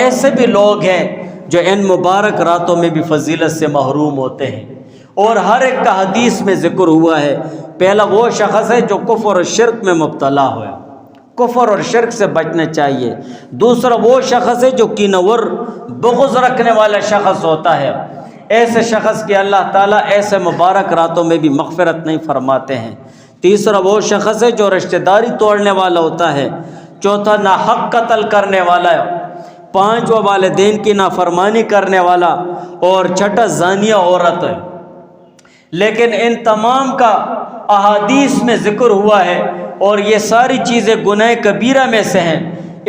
ایسے بھی لوگ ہیں جو ان مبارک راتوں میں بھی فضیلت سے محروم ہوتے ہیں، اور ہر ایک کا حدیث میں ذکر ہوا ہے۔ پہلا وہ شخص ہے جو کفر اور شرک میں مبتلا ہوا، کفر اور شرک سے بچنا چاہیے۔ دوسرا وہ شخص ہے جو کینور بغض رکھنے والا شخص ہوتا ہے، ایسے شخص کی اللہ تعالیٰ ایسے مبارک راتوں میں بھی مغفرت نہیں فرماتے ہیں۔ تیسرا وہ شخص ہے جو رشتہ داری توڑنے والا ہوتا ہے۔ چوتھا ناحق قتل کرنے والا ہے۔ پانچواں والدین کی نافرمانی کرنے والا، اور چھٹا زانیہ عورت ہے۔ لیکن ان تمام کا احادیث میں ذکر ہوا ہے، اور یہ ساری چیزیں گناہ کبیرہ میں سے ہیں۔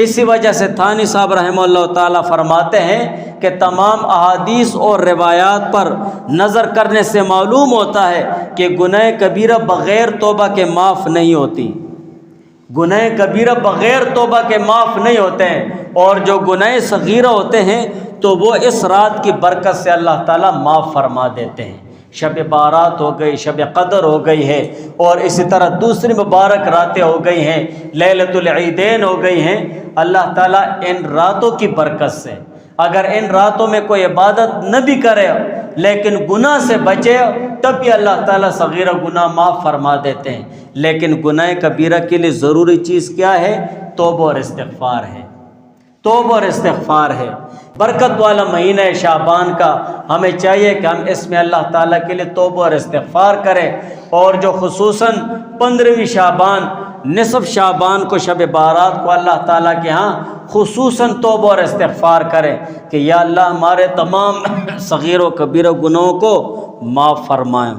اسی وجہ سے تھانی صاحب رحمہ اللہ تعالیٰ فرماتے ہیں کہ تمام احادیث اور روایات پر نظر کرنے سے معلوم ہوتا ہے کہ گناہ کبیرہ بغیر توبہ کے معاف نہیں ہوتی، گناہ کبیرہ بغیر توبہ کے معاف نہیں ہوتے ہیں، اور جو گناہ صغیرہ ہوتے ہیں تو وہ اس رات کی برکت سے اللہ تعالیٰ معاف فرما دیتے ہیں۔ شب بارات ہو گئی، شب قدر ہو گئی ہے، اور اسی طرح دوسری مبارک راتیں ہو گئی ہیں، لیلۃ العیدین ہو گئی ہیں۔ اللہ تعالیٰ ان راتوں کی برکت سے اگر ان راتوں میں کوئی عبادت نہ بھی کرے لیکن گناہ سے بچے، تب بھی اللہ تعالیٰ صغیرہ گناہ معاف فرما دیتے ہیں۔ لیکن گناہ کبیرہ کے لیے ضروری چیز کیا ہے؟ توبہ اور استغفار ہے، توبہ اور استغفار ہے۔ برکت والا مہینہ شعبان کا ہمیں چاہیے کہ ہم اس میں اللہ تعالیٰ کے لیے توبہ اور استغفار کریں، اور جو خصوصاً 15ویں شعبان، نصف شعبان کو، شب بارات کو اللہ تعالیٰ کے ہاں خصوصاً توبہ اور استغفار کریں کہ یا اللہ ہمارے تمام صغیر و کبیرہ گناہوں کو معاف فرمائیں۔